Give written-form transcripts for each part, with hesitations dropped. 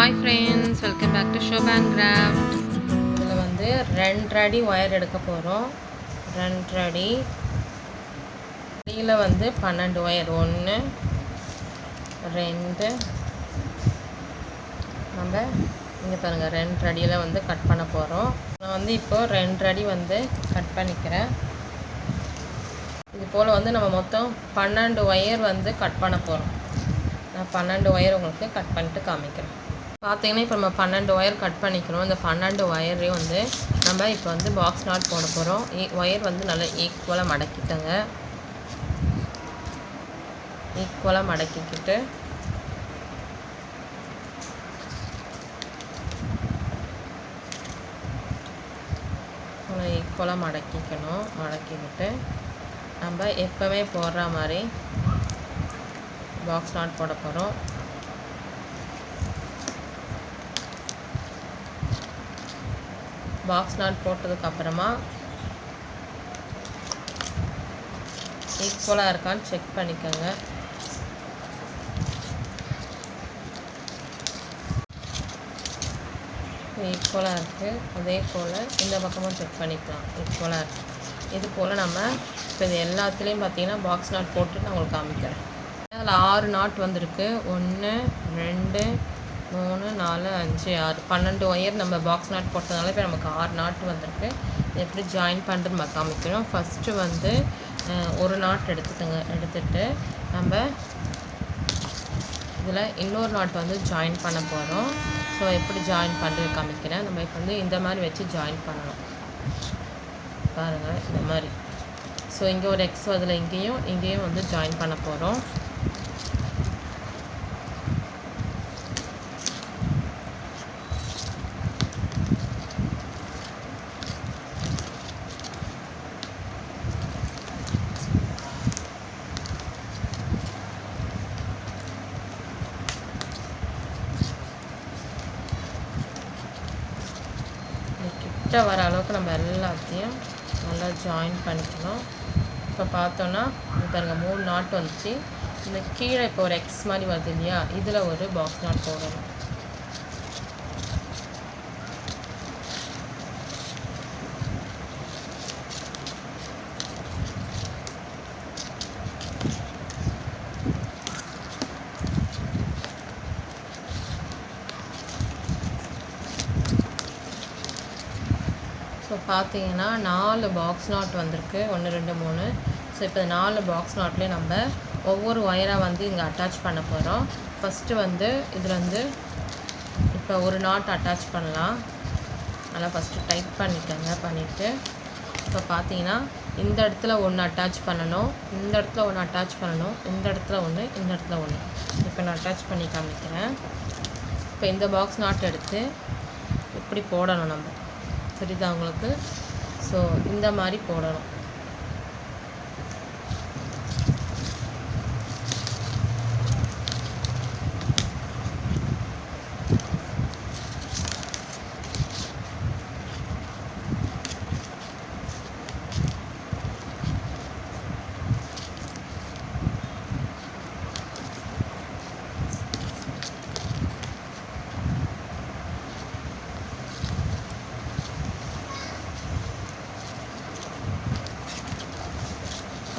Hi friends, welcome back to Shoba and Craft. இதில் வந்து 2 அடி ஒயர் எடுக்க போகிறோம். 2 அடி இதில் வந்து 12 ஒயர் 1 2 நம்ம இங்கே பாருங்கள் 2 அடியில் வந்து கட் பண்ண போகிறோம். நான் வந்து இப்போ 2 அடி வந்து கட் பண்ணிக்கிறேன். இது போல் வந்து நம்ம மொத்தம் 12 ஒயர் வந்து கட் பண்ண போகிறோம். நான் 12 ஒயர் உங்களுக்கு கட் பண்ணிட்டு காமிக்கிறேன். பார்த்தீங்கன்னா இப்போ நம்ம 12 ஒயர் கட் பண்ணிக்கணும். இந்த 12 ஒயரையும் வந்து நம்ம இப்போ வந்து பாக்ஸ் நாட் போட போகிறோம். ஒயர் வந்து நல்லா ஈக்குவலாக மடக்கிக்கோங்க. ஈக்குவலாக மடக்கிக்கிட்டு நல்லா ஈக்குவலாக மடக்கிக்கணும். மடக்கிக்கிட்டு நம்ம எப்போவுமே போடுற மாதிரி பாக்ஸ் நாட் போட போகிறோம். பாக்ஸ் நாட் போட்டதுக்கப்புறமா ஈக்குவலாக இருக்கான்னு செக் பண்ணிக்கோங்க. ஈக்குவலாக இருக்குது. அதே போல் இந்த பக்கமும் செக் பண்ணிக்கலாம். ஈக்குவலாக இருக்குது. இது போல் நம்ம இப்போ இது எல்லாத்துலேயும் பார்த்தீங்கன்னா பாக்ஸ் நாட் போட்டு நான் உங்களுக்கு காமிக்கிறேன். அதில் 6 நாட் வந்திருக்கு. 1 2 3 4 5 6 12 ஒயர் நம்ம பாக்ஸ் நாட் போட்டதுனால இப்போ நமக்கு 6 நாட் வந்திருக்கு. எப்படி ஜாயின் பண்ணுறது நம்ம காமிக்கிறோம். ஃபஸ்ட்டு வந்து ஒரு நாட் எடுத்துட்டு நம்ம இதில் இன்னொரு நாட் வந்து ஜாயின் பண்ண போகிறோம். ஸோ எப்படி ஜாயின் பண்ணுறது காமிக்கிறேன். நம்ம இப்போ வந்து இந்த மாதிரி வச்சு ஜாயின் பண்ணணும். பாருங்கள் இந்த மாதிரி. ஸோ இங்கே ஒரு எக்ஸ் அதில் இங்கேயும் வந்து ஜாயின் பண்ண போகிறோம். கிட்ட வர அளவுக்கு நம்ம எல்லாத்தையும் நல்லா ஜாயின் பண்ணிக்கணும். இப்போ பார்த்தோன்னா பாருங்கள் 3 நாட் வந்துச்சு. இந்த கீழே இப்போ ஒரு எக்ஸ் மாதிரி வருது இல்லையா, இதில் ஒரு பாக்ஸ் நாட் போடணும். ஸோ பார்த்தீங்கன்னா 4 பாக்ஸ் நாட் வந்திருக்கு. 1 2 3. ஸோ இப்போ 4 பாக்ஸ் நாட்லேயே நம்ம ஒவ்வொரு ஒயராக வந்து இங்கே அட்டாச் பண்ண போகிறோம். ஃபஸ்ட்டு வந்து இதில் வந்து இப்போ ஒரு நாட் அட்டாச் பண்ணலாம். நல்லா ஃபஸ்ட்டு டைட் பண்ணிக்கோங்க. பண்ணிவிட்டு இப்போ பார்த்தீங்கன்னா இந்த இடத்துல ஒன்று அட்டாச் பண்ணணும், இந்த இடத்துல ஒன்று அட்டாச் பண்ணணும், இந்த இடத்துல ஒன்று, இந்த இடத்துல ஒன்று. இப்போ நான் அட்டாச் பண்ணி காமிக்கிறேன். இப்போ இந்த பாக்ஸ் நாட் எடுத்து இப்படி போடணும் நம்ம. சரிதா உங்களுக்கு? ஸோ இந்த மாதிரி போடணும்.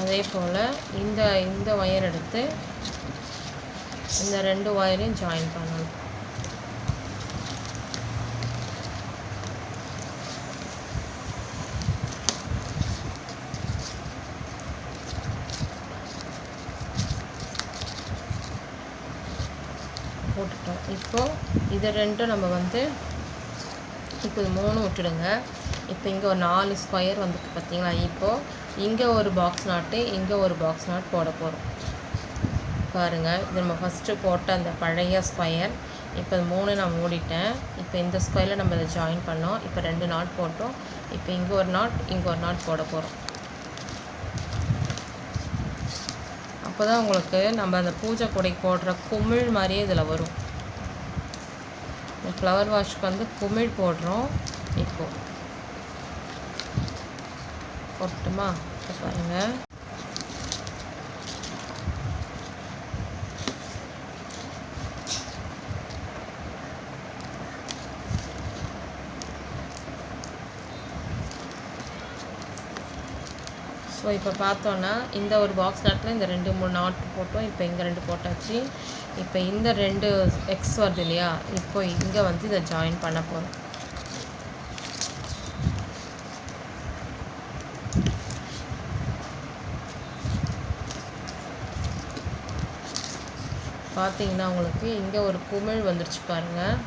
அதே போல் இந்த ஒயர் எடுத்து இந்த 2 ஒயரையும் ஜாயின் பண்ணணும். போட்டுட்டோம். இப்போது இது 2 நம்ம வந்து இப்போ இது 3 விட்டுடுங்க. இப்போ இங்கே ஒரு 4 ஸ்கொயர் வந்துருக்கு பார்த்தீங்களா. இப்போது இங்கே ஒரு பாக்ஸ் நாட்டு, இங்கே ஒரு பாக்ஸ் நாட் போட போகிறோம். பாருங்கள், இது நம்ம ஃபஸ்ட்டு போட்ட அந்த பழைய ஸ்கொயர். இப்போ இது 3 நான் மூடிட்டேன். இப்போ இந்த ஸ்கொயரில் நம்ம இதை ஜாயின் பண்ணோம். இப்போ 2 நாட் போட்டோம். இப்போ இங்கே ஒரு நாட், இங்கே ஒரு நாட் போட போகிறோம். அப்போ தான் உங்களுக்கு நம்ம அந்த பூஜை கொடைக்கு போடுற குமிழ் மாதிரியே இதில் வரும். இந்த ஃப்ளவர் வாஷ்க்கு வந்து குமிழ் போடுறோம். இப்போது போட்டுமா பாருங்கள். ஸோ இப்போ பார்த்தோன்னா இந்த ஒரு பாக்ஸ் நாட்டில் இந்த 2-3 நாட் போட்டோம். இப்போ இங்கே 2 போட்டாச்சு. இப்போ இந்த 2 எக்ஸ் வருது இல்லையா, இப்போ இங்கே வந்து இதை ஜாயின் பண்ண போகிறோம். பார்த்தீங்கன்னா உங்களுக்கு இங்கே ஒரு குமிழ் வந்துருச்சு பாருங்கள்.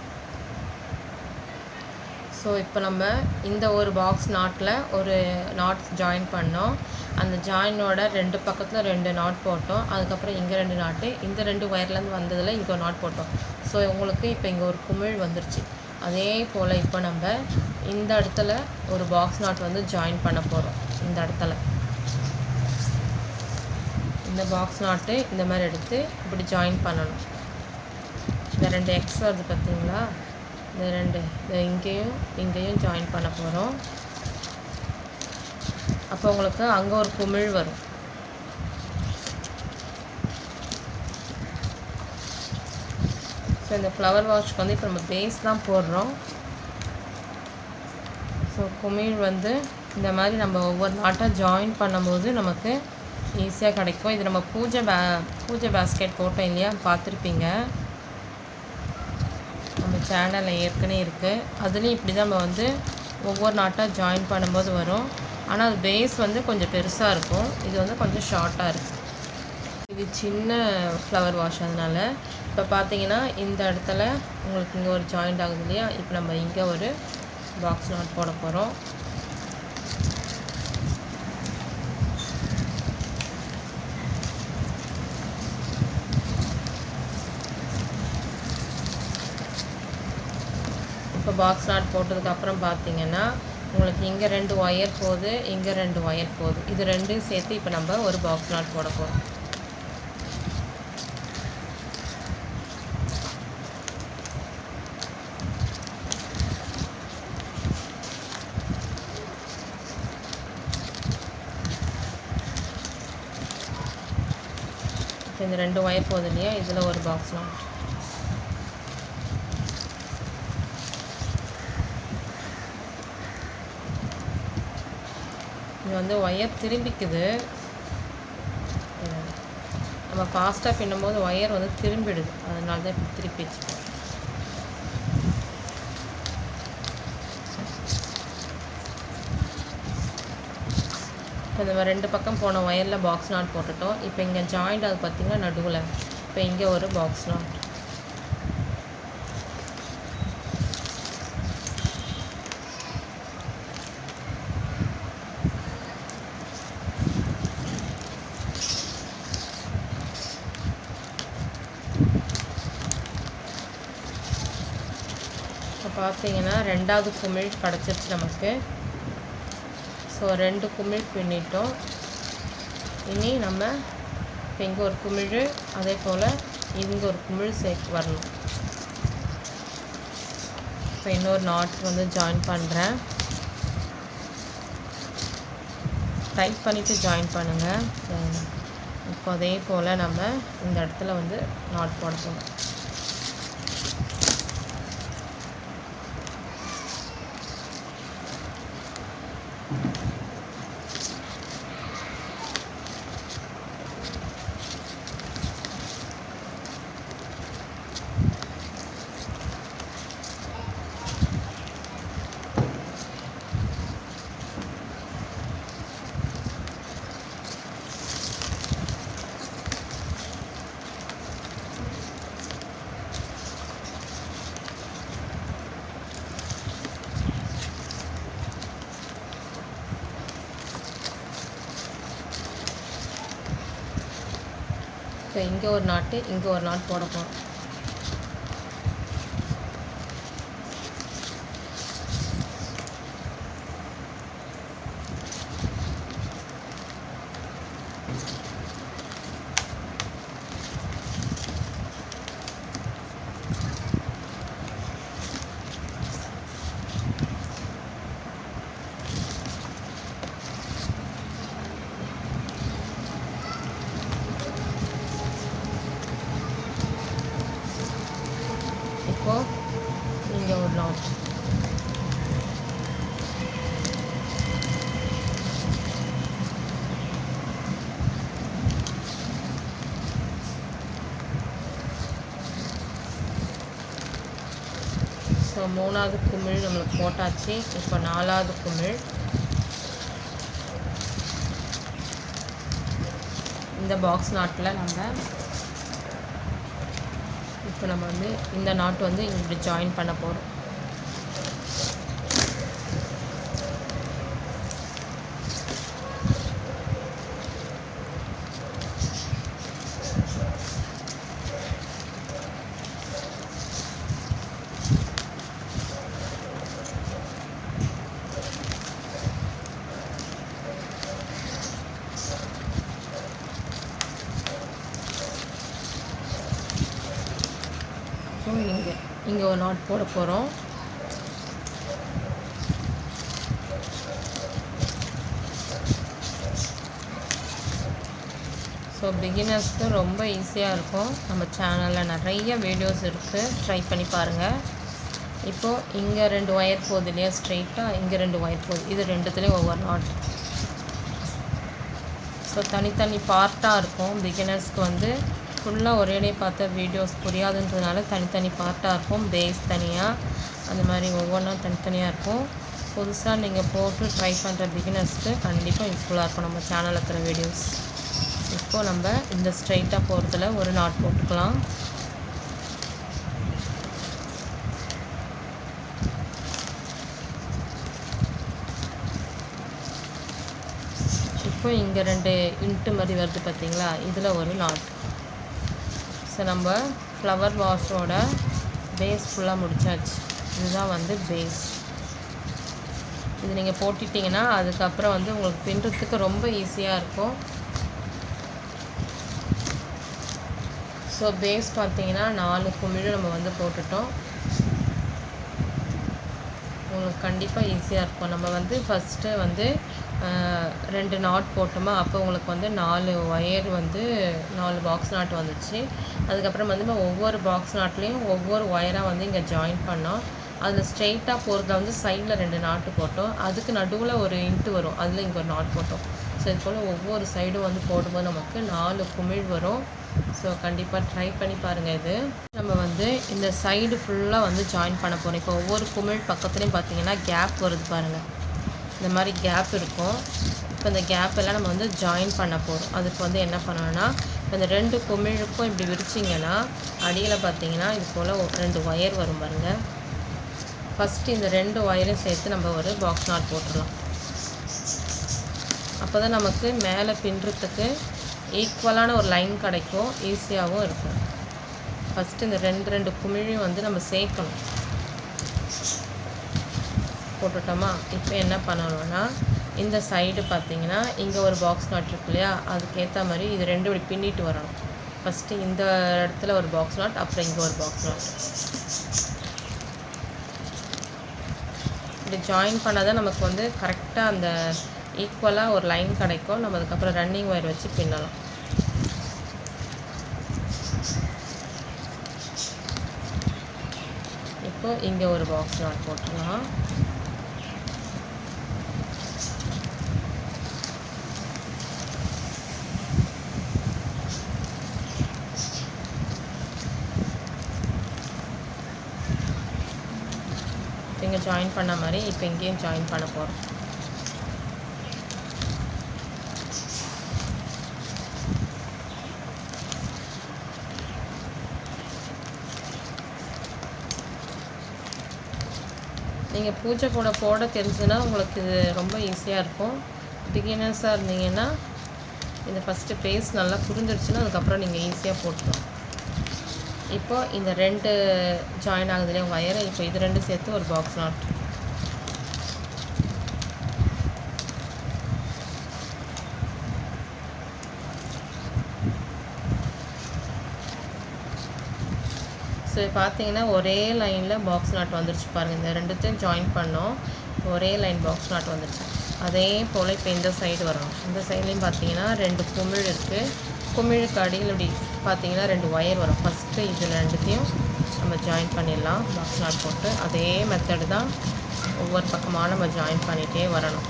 ஸோ இப்போ நம்ம இந்த ஒரு பாக்ஸ் நாட்டில் ஒரு நாட் ஜாயின் பண்ணோம். அந்த ஜாயினோட 2 பக்கத்தில் 2 நாட் போட்டோம். அதுக்கப்புறம் இங்கே 2 நாட்டு, இந்த 2 ஒயர்லேருந்து வந்ததில் இங்கே ஒரு நாட் போட்டோம். ஸோ உங்களுக்கு இப்போ இங்கே ஒரு குமிழ் வந்துருச்சு. அதே போல் இப்போ நம்ம இந்த இடத்துல ஒரு பாக்ஸ் நாட் வந்து ஜாயின் பண்ண போகிறோம். இந்த இடத்துல இந்த பாக்ஸ் நாட்டு இந்த மாதிரி எடுத்து இப்படி ஜாயின் பண்ணணும். இந்த 2 எக்ஸ் வருது பார்த்தீங்களா, இந்த 2 இங்கேயும் ஜாயின் பண்ண போகிறோம். அப்போ உங்களுக்கு அங்கே ஒரு குமிழ் வரும். ஸோ இந்த ஃப்ளவர் வாஷ்க்கு வந்து இப்போ நம்ம பேஸ் தான் போடுறோம். ஸோ குமிழ் வந்து இந்த மாதிரி நம்ம ஒவ்வொரு நாட்டாக ஜாயின் பண்ணும்போது நமக்கு ஈஸியாக கிடைக்கும். இது நம்ம பூஜை பேஸ்கெட் போட்டோம் இல்லையா, பார்த்துருப்பீங்க, நம்ம சேனலில் ஏற்கனவே இருக்குது. அதுலேயும் இப்படி தான் நம்ம வந்து ஒவ்வொரு நாட்டாக ஜாயின் பண்ணும்போது வரும். ஆனால் அது பேஸ் வந்து கொஞ்சம் பெருசாக இருக்கும், இது வந்து கொஞ்சம் ஷார்ட்டாக இருக்குது. இது சின்ன ஃப்ளவர் வாஷ் அதனால். இப்போ பார்த்தீங்கன்னா இந்த இடத்துல உங்களுக்கு இங்கே ஒரு ஜாயிண்ட் ஆகுது இல்லையா, இப்போ நம்ம இங்கே ஒரு பாக்ஸ் நாட் போட போகிறோம். இப்போ பாக்ஸ் நாட் போட்டதுக்கப்புறம் பார்த்தீங்கன்னா உங்களுக்கு இங்கே 2 ஒயர் போகுது, இங்கே 2 ஒயர் போகுது. இது 2 சேர்த்து இப்போ நம்ம ஒரு பாக்ஸ் நாட் போட போகிறோம். இப்போ இந்த 2 ஒயர் போகுது இல்லையா, இதில் ஒரு பாக்ஸ் நாட். இது வந்து ஒயர் திரும்பிக்குது. நம்ம ஃபாஸ்ட்டாக பின்னும்போது ஒயர் வந்து திரும்பிடுது, அதனால தான் இப்படி திருப்பி வச்சுக்கோம். இப்போ இந்த 2 பக்கம் போன ஒயரில் பாக்ஸ் நாட் போட்டுட்டோம். இப்போ இங்கே ஜாயிண்ட் அது பார்த்திங்கன்னா நடுவில், இப்போ இங்கே ஒரு பாக்ஸ் நாட். பார்த்தீங்கன்னா 2வது குமிழ் கிடச்சிருச்சு நமக்கு. ஸோ 2 குமிழ் பின்னிட்டோம். இனி நம்ம இப்போ இங்கே ஒரு குமிழ், அதே போல் இங்கே ஒரு குமிழ் சேர்த்து வரணும். இப்போ இன்னொரு நாட் வந்து ஜாயின் பண்ணுறேன். டைட் பண்ணிவிட்டு ஜாயின் பண்ணுங்கள். இப்போ அதே போல் நம்ம இந்த இடத்துல வந்து நாட் போட போகிறோம். இப்போ இங்கே ஒரு நாட்டு, இங்கே ஒரு நாட் போட போகிறோம். இப்போ இங்கே ஒரு நாட். மூணாவது குமிழ் நம்மளுக்கு போட்டாச்சு. இப்போ நாலாவது குமிழ். இந்த பாக்ஸ் நாட்டில் நம்ம வந்து இந்த நாட் வந்து இப்படி ஜாயின் பண்ண போகிறோம். இங்கே ஒரு நாட் போட போகிறோம். ஸோ பிகினர்ஸ்க்கு ரொம்ப ஈஸியாக இருக்கும். நம்ம சேனலில் நிறைய வீடியோஸ் இருக்குது, ட்ரை பண்ணி பாருங்கள். இப்போது இங்கே 2 ஒயர் போகுது இல்லையா ஸ்ட்ரெயிட்டாக, இங்கே 2 ஒயர் போகுது. இது ரெண்டுத்துலேயும் ஒவ்வொரு நாட். ஸோ தனித்தனி பார்ட்டாக இருக்கும். பிகினர்ஸ்க்கு வந்து ஃபுல்லாக ஒரேடே பார்த்த வீடியோஸ் புரியாதுன்றதுனால தனித்தனி பார்ட்டாக இருக்கும். பேஸ் தனியாக, அந்த மாதிரி ஒவ்வொன்றும் தனித்தனியாக இருக்கும். புதுசாக நீங்கள் போட்டு ட்ரை பண்ணுற பிகினர்ஸ்க்கு கண்டிப்பாக யூஸ்ஃபுல்லாக இருக்கும் நம்ம சேனலில் இருக்கிற வீடியோஸ். இப்போது நம்ம இந்த ஸ்ட்ரைட்டாக போகிறதுல ஒரு நாட் போட்டுக்கலாம். இப்போ இங்கே 2 இன்ட்டு மாதிரி வருது பார்த்தீங்களா, இதில் ஒரு நாட். ஸோ நம்ம ஃப்ளவர் வாஷோட பேஸ் ஃபுல்லாக முடிச்சாச்சு. இதுதான் வந்து பேஸ். இது நீங்கள் போட்டுட்டிங்கன்னா அதுக்கப்புறம் வந்து உங்களுக்கு பின்னுறதுக்கு ரொம்ப ஈஸியாக இருக்கும். ஸோ பேஸ் பார்த்தீங்கன்னா 4 குமிழ் நம்ம வந்து போட்டுட்டோம். உங்களுக்கு கண்டிப்பாக ஈஸியாக இருக்கும். நம்ம வந்து ஃபஸ்ட்டு வந்து 2 நாட் போட்டோமா, அப்போ உங்களுக்கு வந்து 4 ஒயர் வந்து 4 பாக்ஸ் நாட் வந்துச்சு. அதுக்கப்புறம் வந்து நம்ம ஒவ்வொரு பாக்ஸ் நாட்லேயும் ஒவ்வொரு ஒயராக வந்து இங்கே ஜாயின் பண்ணோம். அதில் ஸ்ட்ரெயிட்டாக போகிறதுல வந்து சைடில் 2 நாட்டு போட்டோம். அதுக்கு நடுவில் ஒரு இன்ட்டு வரும், அதில் இங்கே ஒரு நாட் போட்டோம். ஸோ இது போல் ஒவ்வொரு சைடும் வந்து போடும்போது நமக்கு 4 குமிழ் வரும். ஸோ கண்டிப்பாக ட்ரை பண்ணி பாருங்கள். இது நம்ம வந்து இந்த சைடு ஃபுல்லாக வந்து ஜாயின் பண்ண போகிறோம். இப்போ ஒவ்வொரு குமிழ் பக்கத்துலேயும் பார்த்தீங்கன்னா கேப் வருது பாருங்கள், இந்த மாதிரி கேப் இருக்கும். இப்போ இந்த கேப் எல்லாம் நம்ம வந்து ஜாயின் பண்ண போகிறோம். அதுக்கு வந்து என்ன பண்ணணும்னா, இப்போ இந்த 2 குமிழுக்கும் இப்படி விரிச்சிங்கன்னா அடியில் பார்த்தீங்கன்னா இது போல் 2 ஒயர் வரும் பாருங்கள். ஃபஸ்ட்டு இந்த 2 ஒயரையும் சேர்த்து நம்ம ஒரு பாக்ஸ் நாட் போட்டுடலாம். அப்போ தான் நமக்கு மேலே பின்னுறதுக்கு ஈக்குவலான ஒரு லைன் கிடைக்கும், ஈஸியாகவும் இருக்கும். ஃபஸ்ட்டு இந்த 2 குமிழையும் வந்து நம்ம சேர்க்கணும். போட்டுட்டோமா, இப்போ என்ன பண்ணணும்னா இந்த சைடு பார்த்தீங்கன்னா இங்கே ஒரு பாக்ஸ் நாட் இருக்கு இல்லையா, அதுக்கேற்ற மாதிரி இது 2 இப்படி பின்னிட்டு வரணும். ஃபஸ்ட்டு இந்த இடத்துல ஒரு பாக்ஸ் நாட், அப்புறம் இங்கே ஒரு பாக்ஸ் நாட். இப்படி ஜாயின் பண்ணால் தான் நமக்கு வந்து கரெக்டாக அந்த ஈக்குவலாக ஒரு லைன் கிடைக்கும். நம்ம அதுக்கப்புறம் ரன்னிங் ஒயர் வச்சு பின்னலாம். இப்போ இங்கே ஒரு பாக்ஸ் நாட் போட்டுடலாம். இங்கே ஜாயின் பண்ண மாதிரி இப்போ இங்கேயும் ஜாயின் பண்ண போகிறோம். நீங்கள் பூஜை போட தெரிஞ்சுன்னா உங்களுக்கு இது ரொம்ப ஈஸியாக இருக்கும். பிகினர்ஸாக இருந்தீங்கன்னா இந்த ஃபஸ்ட்டு பேஸ் நல்லா புரிஞ்சிடுச்சுன்னா அதுக்கப்புறம் நீங்கள் ஈஸியாக போட்டுக்கலாம். இப்போ இந்த 2 ஜாயின் ஆகுதுலேயே ஒயரை, இப்போ இது 2 சேர்த்து ஒரு பாக்ஸ் நாட். ஸோ பார்த்தீங்கன்னா ஒரே லைனில் பாக்ஸ் நாட் வந்துருச்சு பாருங்கள். இந்த 2த்தையும் ஜாயின் பண்ணோம், ஒரே லைன் பாக்ஸ் நாட் வந்துருச்சு. அதே போல் இப்போ இந்த சைடு வரணும். இந்த சைட்லேயும் பார்த்தீங்கன்னா 2 குமிழ் இருக்குது. குமிழுக்கு அடியில் இப்படி பார்த்தீங்கன்னா 2 ஒயர் வரும். ஃபஸ்ட்டு இதில் 2த்தையும் நம்ம ஜாயின் பண்ணிடலாம் பாக்ஸ் நாட் போட்டு. அதே மெத்தடு தான் ஒவ்வொரு பக்கமாக நம்ம ஜாயின் பண்ணிகிட்டே வரணும்.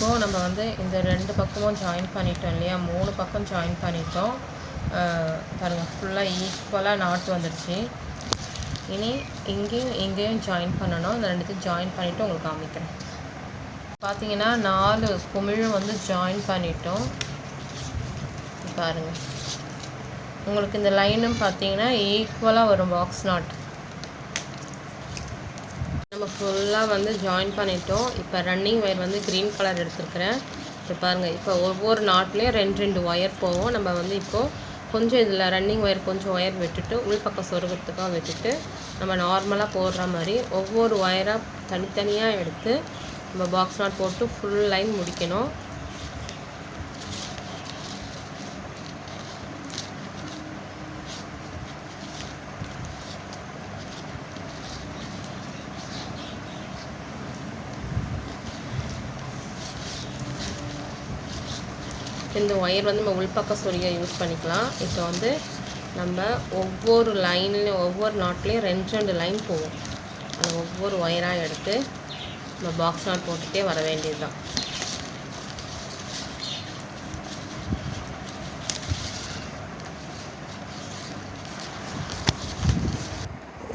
இப்போது நம்ம வந்து இந்த 2 பக்கமும் ஜாயின் பண்ணிட்டோம் இல்லையா, 3 பக்கம் ஜாயின் பண்ணிட்டோம். பாருங்கள், ஃபுல்லாக ஈக்குவலாக நாட் வந்துடுச்சு. இனி இங்கேயும் ஜாயின் பண்ணணும். இந்த 2த்தையும் ஜாயின் பண்ணிவிட்டு உங்களுக்கு காமிக்கிறேன். பார்த்தீங்கன்னா 4 குமிழும் வந்து ஜாயின் பண்ணிட்டோம். பாருங்கள், உங்களுக்கு இந்த லைனும் பார்த்தீங்கன்னா ஈக்குவலாக வரும் பாக்ஸ் நாட். நம்ம ஃபுல்லாக வந்து ஜாயின் பண்ணிட்டோம். இப்போ ரன்னிங் ஒயர் வந்து க்ரீன் கலர் எடுத்துருக்கிறேன். இப்போ பாருங்கள், இப்போ ஒவ்வொரு நாட்லேயும் 2 ஒயர் போவோம். நம்ம வந்து இப்போது கொஞ்சம் இதில் ரன்னிங் ஒயர் கொஞ்சம் ஒயர் விட்டுட்டு உள்பக்கம் சொருகிறதுக்காக விட்டுட்டு நம்ம நார்மலாக போடுற மாதிரி ஒவ்வொரு ஒயராக தனித்தனியாக எடுத்து நம்ம பாக்ஸ் நாட் போட்டு ஃபுல் லைன் முடிக்கணும். இந்த ஒயர் வந்து நம்ம உள்பக்கம் சொருக யூஸ் பண்ணிக்கலாம். இப்போ வந்து நம்ம ஒவ்வொரு லைன்லேயும் ஒவ்வொரு நாட்லேயும் 2 லைன் போகும். அந்த ஒவ்வொரு ஒயராக எடுத்து நம்ம பாக்ஸ் நாட் போட்டுகிட்டே வர வேண்டியது தான்.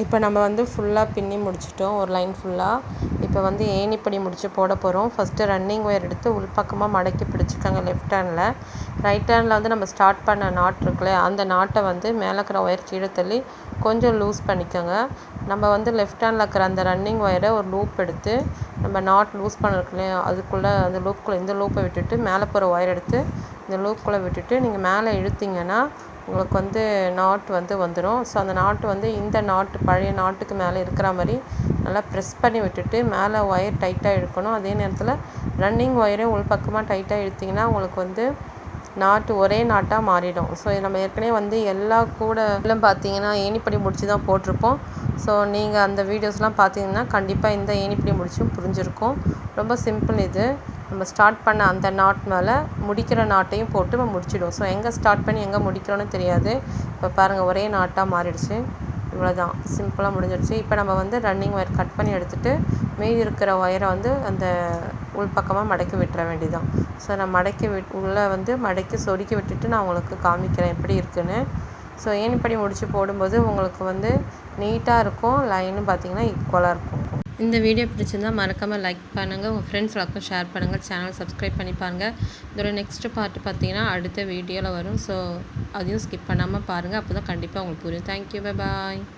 இப்போ நம்ம வந்து ஃபுல்லாக பின்னி முடிச்சிட்டோம், ஒரு லைன் ஃபுல்லாக. இப்போ வந்து ஏணிப்படி முடிச்சு போட போகிறோம். ஃபஸ்ட்டு ரன்னிங் ஒயர் எடுத்து உள்பக்கமாக மடக்கி பிடிச்சிக்கோங்க லெஃப்ட் ஹேண்டில். ரைட் ஹேண்டில் வந்து நம்ம ஸ்டார்ட் பண்ண நாட் இருக்குல்ல, அந்த நாட்டை வந்து மேலே இருக்கிற ஒயர் கீழே தள்ளி கொஞ்சம் லூஸ் பண்ணிக்கோங்க. நம்ம வந்து லெஃப்ட் ஹேண்டில் இருக்கிற அந்த ரன்னிங் ஒயரை ஒரு லூப் எடுத்து நம்ம நாட் லூஸ் பண்ணிருக்கலையே அதுக்குள்ளே அந்த லூப்புக்குள்ளே இந்த லூப்பை விட்டுட்டு மேலே போகிற ஒயர் எடுத்து இந்த லூப்புக்குள்ளே விட்டுட்டு நீங்கள் மேலே இழுத்திங்கன்னா உங்களுக்கு வந்து நாட் வந்து வந்துடும். ஸோ அந்த நாட்டு வந்து இந்த நாட்டு பழைய நாட்டுக்கு மேலே இருக்கிற மாதிரி நல்லா ப்ரெஸ் பண்ணி விட்டுட்டு மேலே ஒயர் டைட்டாக இழுக்கணும். அதே நேரத்தில் ரன்னிங் ஒயரே உள்பக்கமாக டைட்டாக இழுத்திங்கன்னா உங்களுக்கு வந்து நாட்டு ஒரே நாட்டாக மாறிடும். ஸோ நம்ம ஏற்கனவே வந்து எல்லா கூட எல்லாம் பார்த்தீங்கன்னா ஏணிப்படி முடிச்சு தான் போட்டிருப்போம். ஸோ நீங்கள் அந்த வீடியோஸ்லாம் பார்த்தீங்கன்னா கண்டிப்பாக இந்த ஏணிப்படி முடிச்சும் புரிஞ்சிருக்கும். ரொம்ப சிம்பிள் இது. நம்ம ஸ்டார்ட் பண்ண அந்த நாட் மேலே முடிக்கிற நாட்டையும் போட்டு நம்ம முடிச்சிடுவோம். ஸோ எங்கே ஸ்டார்ட் பண்ணி எங்கே முடிக்கிறோன்னு தெரியாது. இப்போ பாருங்கள், ஒரே நாட்டாக மாறிடுச்சு. இவ்வளோதான், சிம்பிளாக முடிஞ்சிடுச்சு. இப்போ நம்ம வந்து ரன்னிங் ஒயர் கட் பண்ணி எடுத்துகிட்டு மீதி இருக்கிற ஒயரை வந்து அந்த உள்பக்கமாக மடக்கி விட்டுற வேண்டியதான். ஸோ நான் மடக்கி உள்ளே வந்து மடக்கி சொருக்கி விட்டுட்டு நான் உங்களுக்கு காமிக்கிறேன் எப்படி இருக்குன்னு. ஸோ ஏணிப்படி முடிச்சு போடும்போது உங்களுக்கு வந்து நீட்டாக இருக்கும். லைனும் பார்த்திங்கன்னா ஈக்குவலாக இருக்கும். இந்த வீடியோ பிடிச்சிருந்தால் மறக்காமல் லைக் பண்ணுங்கள், உங்கள் ஃப்ரெண்ட்ஸ் எல்லாருக்கும் ஷேர் பண்ணுங்கள், சேனல் சப்ஸ்கிரைப் பண்ணி பாருங்கள். இதோட நெக்ஸ்ட்டு பார்ட்டு பார்த்தீங்கன்னா அடுத்த வீடியோவில் வரும். ஸோ அதையும் ஸ்கிப் பண்ணாமல் பாருங்கள், அப்போ தான் கண்டிப்பாக உங்களுக்கு புரியும். Thank you, bye bye.